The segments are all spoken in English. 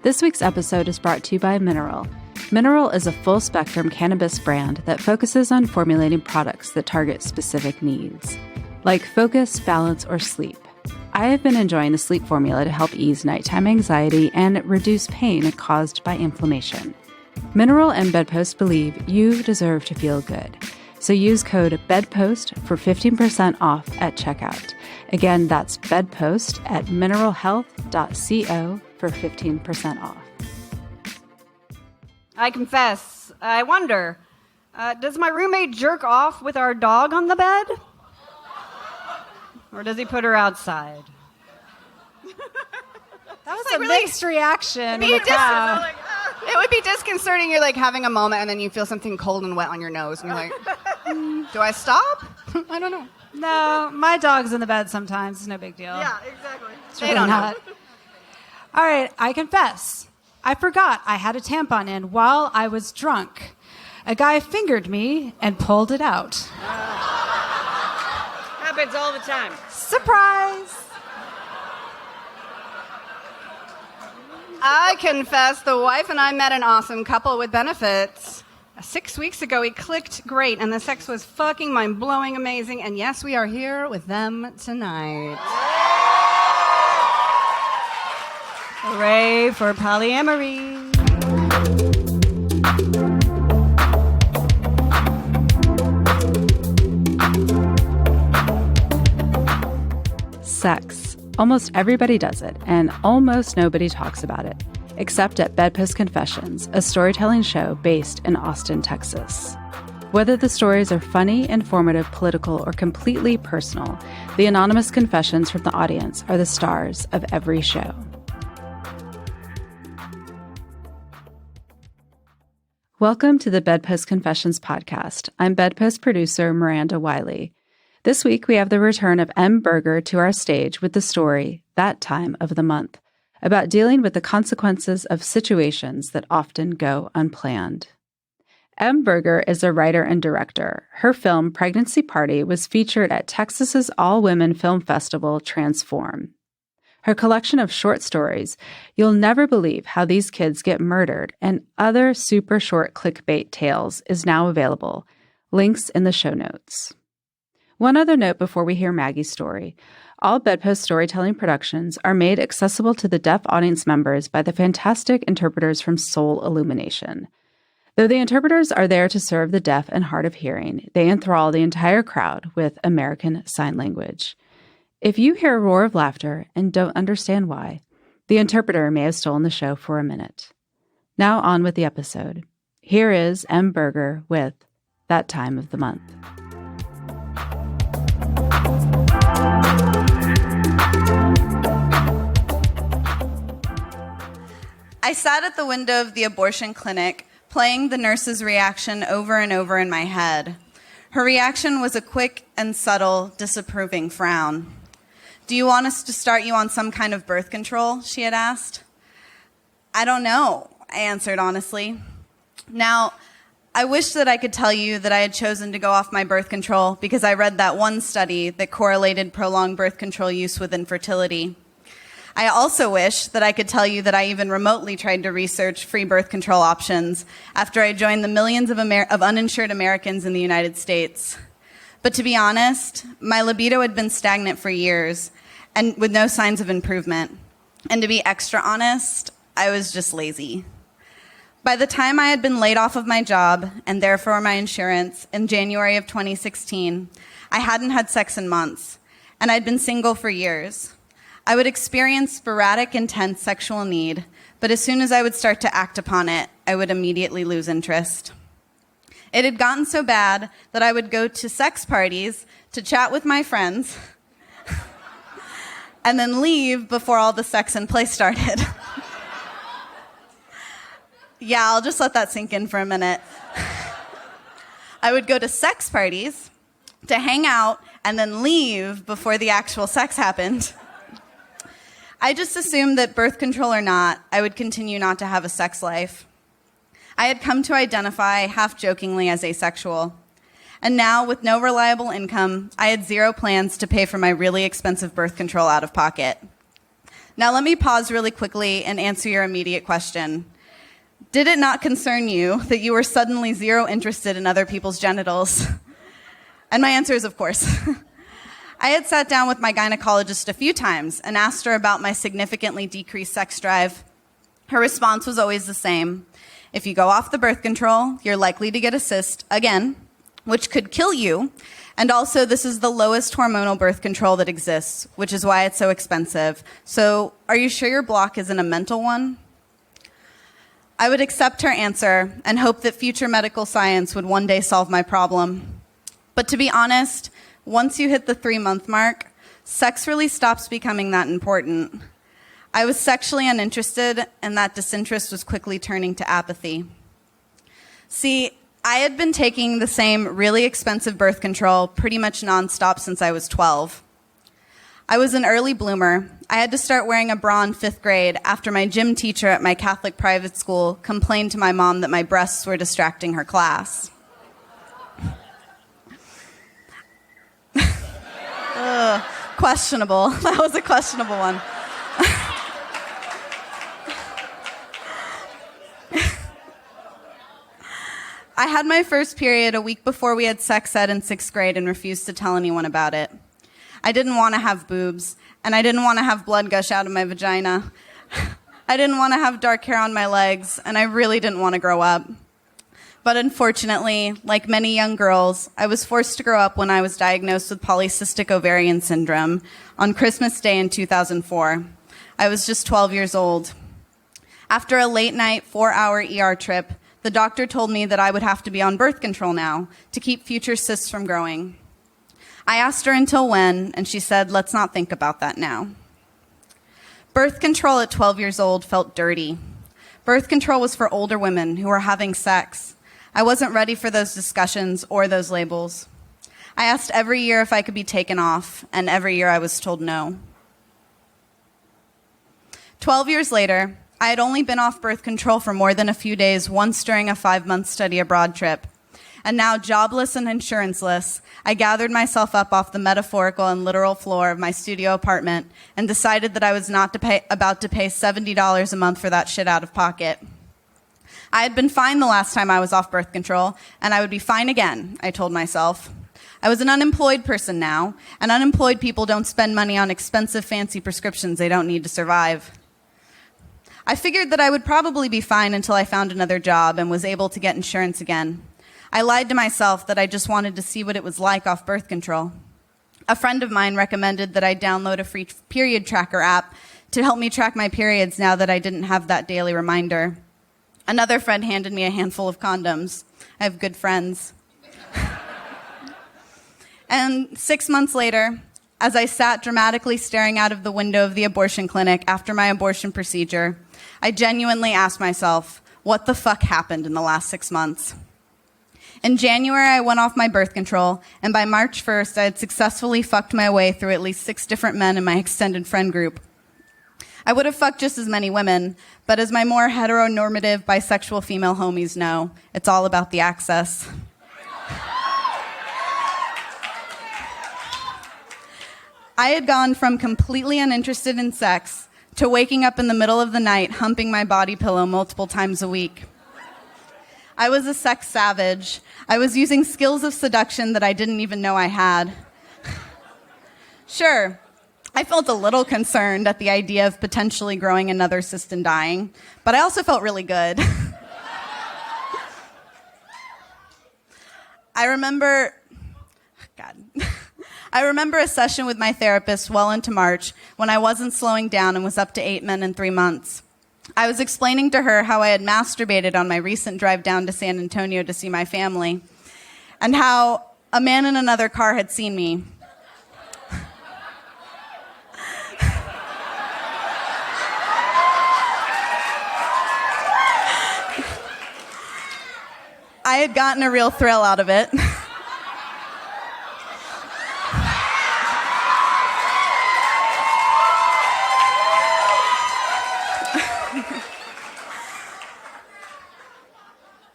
This week's episode is brought to you by Mineral. Mineral is a full-spectrum cannabis brand that focuses on formulating products that target specific needs, like focus, balance, or sleep. I have been enjoying the sleep formula to help ease nighttime anxiety and reduce pain caused by inflammation. Mineral and Bedpost believe you deserve to feel good. So use code BEDPOST for 15% off at checkout. Again, that's Bedpost at mineralhealth.co for 15% off. I confess, I wonder, does my roommate jerk off with our dog on the bed? Or does he put her outside? That was a mixed reaction. It would be disconcerting. You're like having a moment and then you feel something cold and wet on your nose and you're like, do I stop? I don't know. No, my dog's in the bed sometimes. It's no big deal. Yeah, exactly. They don't know. All right, I confess. I forgot I had a tampon in while I was drunk. A guy fingered me and pulled it out. Happens all the time. Surprise! I confess the wife and I met an awesome couple with benefits. 6 weeks ago, we clicked great, and the sex was fucking mind-blowing amazing, and yes, we are here with them tonight. Hooray for polyamory. Sex. Almost everybody does it, and almost nobody talks about it, except at Bedpost Confessions, a storytelling show based in Austin, Texas. Whether the stories are funny, informative, political, or completely personal, the anonymous confessions from the audience are the stars of every show. Welcome to the Bedpost Confessions podcast. I'm Bedpost producer Miranda Wiley. This week, we have the return of M. Berger to our stage with the story, That Time of the Month, about dealing with the consequences of situations that often go unplanned. M. Berger is a writer and director. Her film, Pregnancy Party, was featured at Texas's all-women film festival, Transform. Her collection of short stories, You'll Never Believe How These Kids Get Murdered, and other super short clickbait tales is now available. Links in the show notes. One other note before we hear Maggie's story. All Bedpost storytelling productions are made accessible to the deaf audience members by the fantastic interpreters from Soul Illumination. Though the interpreters are there to serve the deaf and hard of hearing, they enthrall the entire crowd with American Sign Language. If you hear a roar of laughter and don't understand why, the interpreter may have stolen the show for a minute. Now on with the episode. Here is M. Berger with That Time of the Month. I sat at the window of the abortion clinic, playing the nurse's reaction over and over in my head. Her reaction was a quick and subtle, disapproving frown. "Do you want us to start you on some kind of birth control?" she had asked. "I don't know," I answered honestly. Now, I wish that I could tell you that I had chosen to go off my birth control because I read that one study that correlated prolonged birth control use with infertility. I also wish that I could tell you that I even remotely tried to research free birth control options after I joined the millions of uninsured Americans in the United States. But to be honest, my libido had been stagnant for years and with no signs of improvement. And to be extra honest, I was just lazy. By the time I had been laid off of my job, and therefore my insurance, in January of 2016, I hadn't had sex in months, and I'd been single for years. I would experience sporadic, intense sexual need, but as soon as I would start to act upon it, I would immediately lose interest. It had gotten so bad that I would go to sex parties to chat with my friends and then leave before all the sex and play started. Yeah, I'll just let that sink in for a minute. I would go to sex parties to hang out and then leave before the actual sex happened. I just assumed that birth control or not, I would continue not to have a sex life. I had come to identify, half-jokingly, as asexual. And now, with no reliable income, I had zero plans to pay for my really expensive birth control out of pocket. Now let me pause really quickly and answer your immediate question. Did it not concern you that you were suddenly zero interested in other people's genitals? And my answer is of course. I had sat down with my gynecologist a few times and asked her about my significantly decreased sex drive. Her response was always the same. If you go off the birth control, you're likely to get a cyst again, which could kill you. And also, this is the lowest hormonal birth control that exists, which is why it's so expensive. So, are you sure your block isn't a mental one? I would accept her answer and hope that future medical science would one day solve my problem. But to be honest, once you hit the 3-month mark, sex really stops becoming that important. I was sexually uninterested, and that disinterest was quickly turning to apathy. See, I had been taking the same really expensive birth control pretty much nonstop since I was 12. I was an early bloomer. I had to start wearing a bra in 5th grade after my gym teacher at my Catholic private school complained to my mom that my breasts were distracting her class. Questionable. That was a questionable one. I had my first period a week before we had sex ed in 6th grade and refused to tell anyone about it. I didn't want to have boobs, and I didn't want to have blood gush out of my vagina. I didn't want to have dark hair on my legs, and I really didn't want to grow up. But unfortunately, like many young girls, I was forced to grow up when I was diagnosed with polycystic ovarian syndrome on Christmas Day in 2004. I was just 12 years old. After a late-night, 4-hour ER trip, the doctor told me that I would have to be on birth control now to keep future cysts from growing. I asked her until when, and she said, let's not think about that now. Birth control at 12 years old felt dirty. Birth control was for older women who were having sex. I wasn't ready for those discussions or those labels. I asked every year if I could be taken off, and every year I was told no. 12 years later, I had only been off birth control for more than a few days once during a 5-month study abroad trip. And now, jobless and insuranceless, I gathered myself up off the metaphorical and literal floor of my studio apartment and decided that I was not about to pay $70 a month for that shit out of pocket. I had been fine the last time I was off birth control, and I would be fine again, I told myself. I was an unemployed person now, and unemployed people don't spend money on expensive, fancy prescriptions they don't need to survive. I figured that I would probably be fine until I found another job and was able to get insurance again. I lied to myself that I just wanted to see what it was like off birth control. A friend of mine recommended that I download a free period tracker app to help me track my periods now that I didn't have that daily reminder. Another friend handed me a handful of condoms. I have good friends. And 6 months later, as I sat dramatically staring out of the window of the abortion clinic after my abortion procedure, I genuinely asked myself, what the fuck happened in the last 6 months? In January, I went off my birth control, and by March 1st, I had successfully fucked my way through at least 6 different men in my extended friend group. I would have fucked just as many women, but as my more heteronormative bisexual female homies know, it's all about the access. I had gone from completely uninterested in sex to waking up in the middle of the night humping my body pillow multiple times a week. I was a sex savage. I was using skills of seduction that I didn't even know I had. Sure, I felt a little concerned at the idea of potentially growing another cyst and dying, but I also felt really good. I remember a session with my therapist well into March when I wasn't slowing down and was up to 8 men in 3 months. I was explaining to her how I had masturbated on my recent drive down to San Antonio to see my family, and how a man in another car had seen me. I had gotten a real thrill out of it.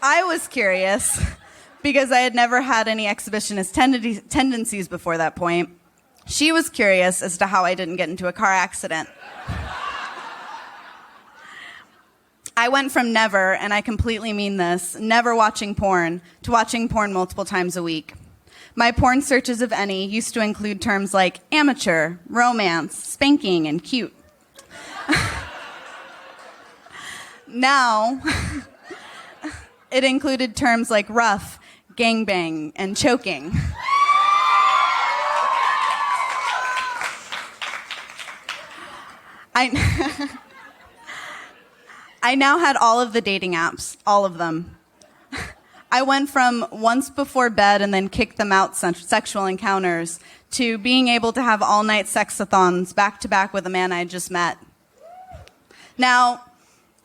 I was curious because I had never had any exhibitionist tendencies before that point. She was curious as to how I didn't get into a car accident. I went from never, and I completely mean this, never watching porn, to watching porn multiple times a week. My porn searches, if any, used to include terms like amateur, romance, spanking, and cute. Now, it included terms like rough, gangbang, and choking. I now had all of the dating apps, all of them. I went from once before bed and then kicked them out sexual encounters to being able to have all-night sexathons back-to-back with a man I had just met. Now,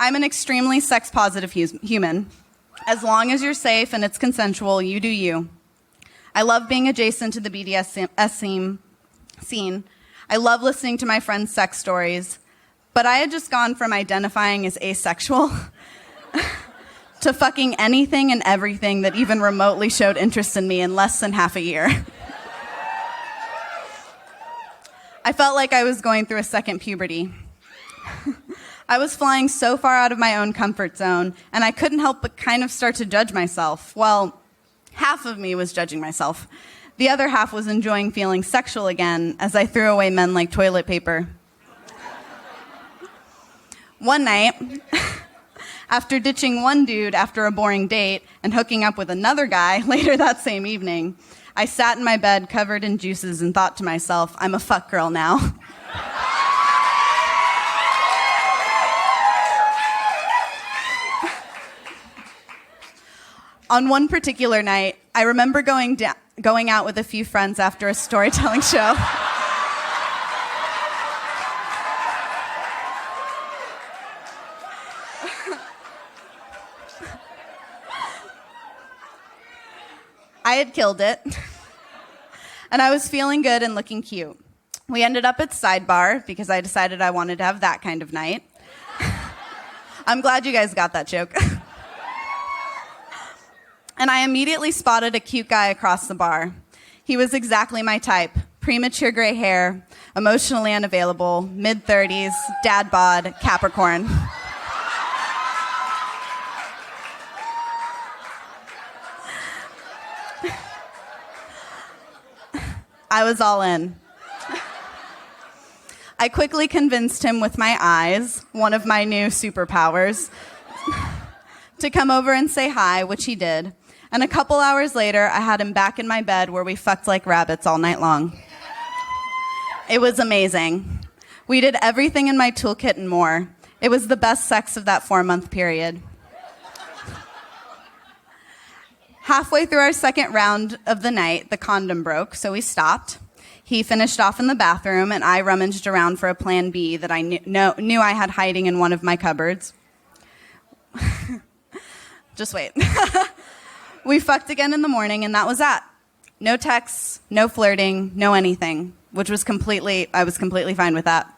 I'm an extremely sex-positive human. As long as you're safe and it's consensual, you do you. I love being adjacent to the BDSM scene. I love listening to my friends' sex stories. But I had just gone from identifying as asexual to fucking anything and everything that even remotely showed interest in me in less than half a year. I felt like I was going through a second puberty. I was flying so far out of my own comfort zone, and I couldn't help but kind of start to judge myself. Well, half of me was judging myself. The other half was enjoying feeling sexual again as I threw away men like toilet paper. One night, after ditching one dude after a boring date and hooking up with another guy later that same evening, I sat in my bed covered in juices and thought to myself, I'm a fuck girl now. On one particular night, I remember going out with a few friends after a storytelling show. I had killed it, and I was feeling good and looking cute. We ended up at Sidebar because I decided I wanted to have that kind of night. I'm glad you guys got that joke. And I immediately spotted a cute guy across the bar. He was exactly my type. Premature gray hair, emotionally unavailable, mid-30s, dad bod, Capricorn. I was all in. I quickly convinced him with my eyes, one of my new superpowers, to come over and say hi, which he did. And a couple hours later, I had him back in my bed where we fucked like rabbits all night long. It was amazing. We did everything in my toolkit and more. It was the best sex of that 4-month period. Halfway through our second round of the night, the condom broke, so we stopped. He finished off in the bathroom, and I rummaged around for a plan B that I knew I had hiding in one of my cupboards. Just wait. We fucked again in the morning, and that was that. No texts, no flirting, no anything, which was I was completely fine with that.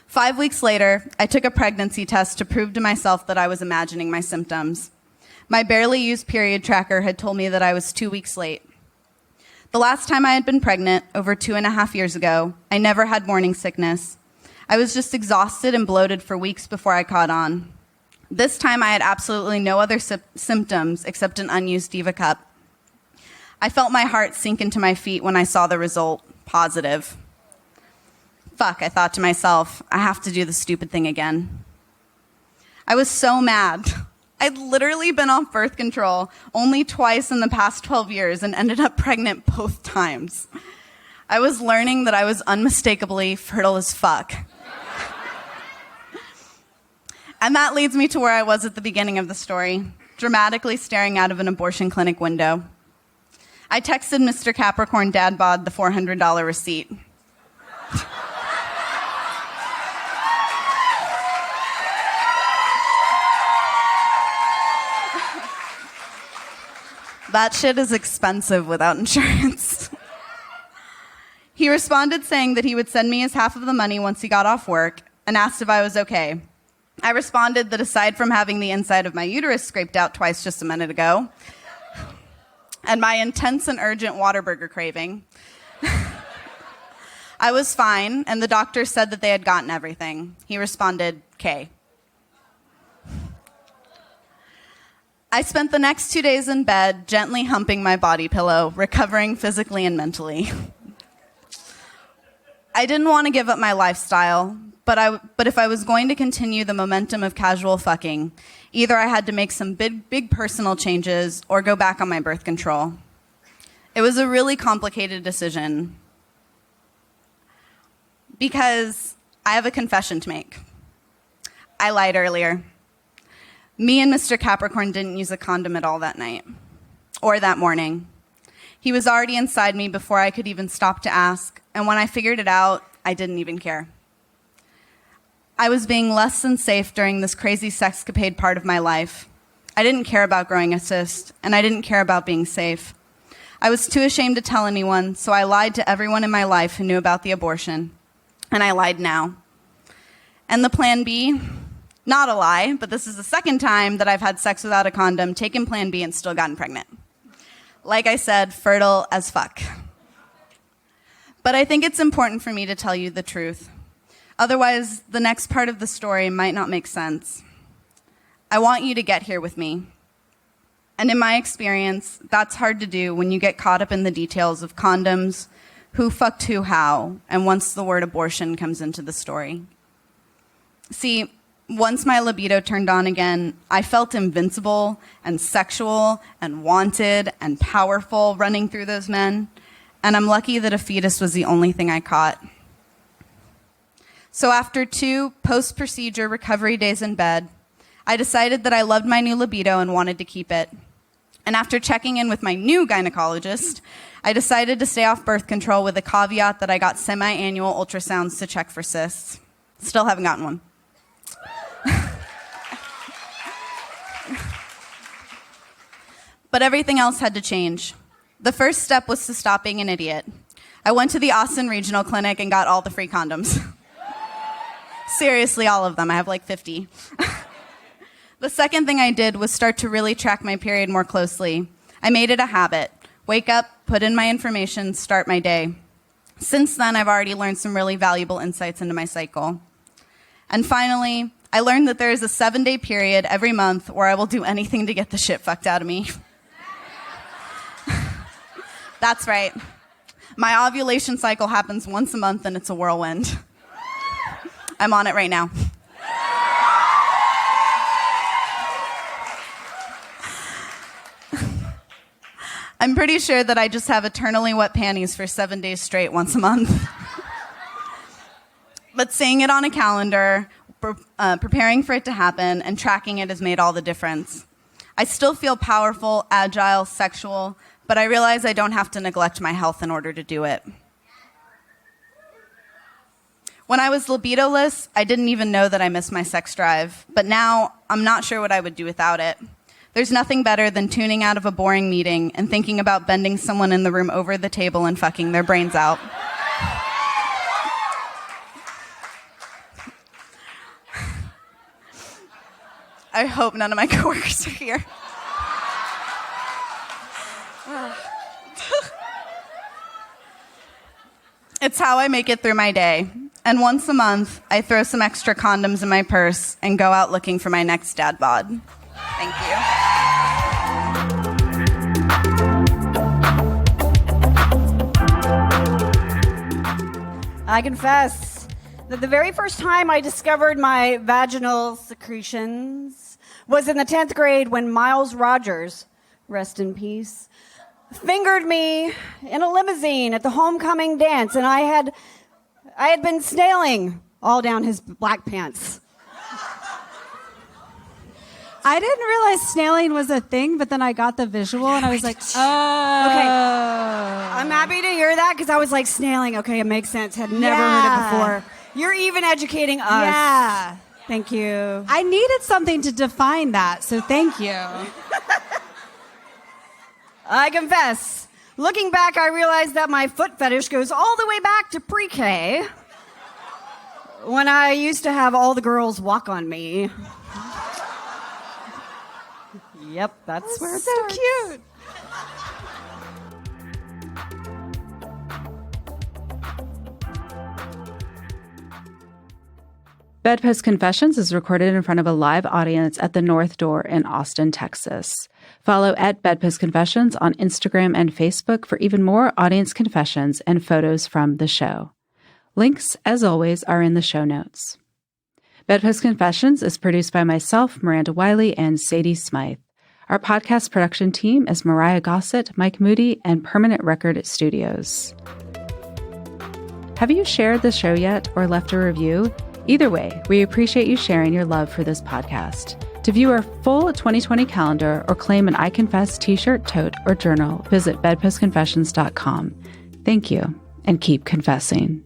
5 weeks later, I took a pregnancy test to prove to myself that I was imagining my symptoms. My barely used period tracker had told me that I was 2 weeks late. The last time I had been pregnant, over 2.5 years ago, I never had morning sickness. I was just exhausted and bloated for weeks before I caught on. This time I had absolutely no other symptoms except an unused Diva cup. I felt my heart sink into my feet when I saw the result, positive. Fuck, I thought to myself, I have to do the stupid thing again. I was so mad. I'd literally been off birth control only twice in the past 12 years and ended up pregnant both times. I was learning that I was unmistakably fertile as fuck. And that leads me to where I was at the beginning of the story, dramatically staring out of an abortion clinic window. I texted Mr. Capricorn Dad Bod the $400 receipt. That shit is expensive without insurance. He responded saying that he would send me his half of the money once he got off work and asked if I was okay. I responded that aside from having the inside of my uterus scraped out twice just a minute ago, and my intense and urgent Whataburger craving, I was fine, and the doctor said that they had gotten everything. He responded, "K." I spent the next 2 days in bed, gently humping my body pillow, recovering physically and mentally. I didn't want to give up my lifestyle, but if I was going to continue the momentum of casual fucking, either I had to make some big personal changes or go back on my birth control. It was a really complicated decision because I have a confession to make. I lied earlier. Me and Mr. Capricorn didn't use a condom at all that night or that morning. He was already inside me before I could even stop to ask, and when I figured it out, I didn't even care. I was being less than safe during this crazy sexcapade part of my life. I didn't care about growing a cyst, and I didn't care about being safe. I was too ashamed to tell anyone, so I lied to everyone in my life who knew about the abortion. And I lied now. And the plan B? Not a lie, but this is the second time that I've had sex without a condom, taken plan B, and still gotten pregnant. Like I said, fertile as fuck. But I think it's important for me to tell you the truth. Otherwise, the next part of the story might not make sense. I want you to get here with me. And in my experience, that's hard to do when you get caught up in the details of condoms, who fucked who how, and once the word abortion comes into the story. See, once my libido turned on again, I felt invincible and sexual and wanted and powerful running through those men, and I'm lucky that a fetus was the only thing I caught. So after 2 post-procedure recovery days in bed, I decided that I loved my new libido and wanted to keep it. And after checking in with my new gynecologist, I decided to stay off birth control with a caveat that I got semi-annual ultrasounds to check for cysts. Still haven't gotten one. But everything else had to change. The first step was to stop being an idiot. I went to the Austin Regional Clinic and got all the free condoms. Seriously, all of them. I have like 50. The second thing I did was start to really track my period more closely. I made it a habit. Wake up, put in my information, start my day. Since then, I've already learned some really valuable insights into my cycle. And finally, I learned that there is a 7-day period every month where I will do anything to get the shit fucked out of me. That's right. My ovulation cycle happens once a month and it's a whirlwind. I'm on it right now. I'm pretty sure that I just have eternally wet panties for 7 days straight once a month. But seeing it on a calendar, preparing for it to happen, and tracking it has made all the difference. I still feel powerful, agile, sexual, but I realize I don't have to neglect my health in order to do it. When I was libidoless, I didn't even know that I missed my sex drive, but now I'm not sure what I would do without it. There's nothing better than tuning out of a boring meeting and thinking about bending someone in the room over the table and fucking their brains out. I hope none of my coworkers are here. It's how I make it through my day. And once a month, I throw some extra condoms in my purse and go out looking for my next dad bod. Thank you. I confess that the very first time I discovered my vaginal secretions was in the 10th grade when Miles Rogers, rest in peace, fingered me in a limousine at the homecoming dance, and I had been snailing all down his black pants. I didn't realize snailing was a thing, but then I got the visual and I was like, oh. Okay. I'm happy to hear that because I was like, snailing. Okay, it makes sense. Had never heard it before. You're even educating us. Yeah. Thank you. I needed something to define that, so thank you. I confess. Looking back, I realized that my foot fetish goes all the way back to pre-K when I used to have all the girls walk on me. Yep, that's where it starts. So cute. Bedpost Confessions is recorded in front of a live audience at the North Door in Austin, Texas. Follow at Bedpost Confessions on Instagram and Facebook for even more audience confessions and photos from the show. Links, as always, are in the show notes. Bedpost Confessions is produced by myself, Miranda Wiley, and Sadie Smythe. Our podcast production team is Mariah Gossett, Mike Moody, and Permanent Record Studios. Have you shared the show yet or left a review? Either way, we appreciate you sharing your love for this podcast. To view our full 2020 calendar or claim an I Confess t-shirt, tote, or journal, visit bedpostconfessions.com. Thank you, and keep confessing.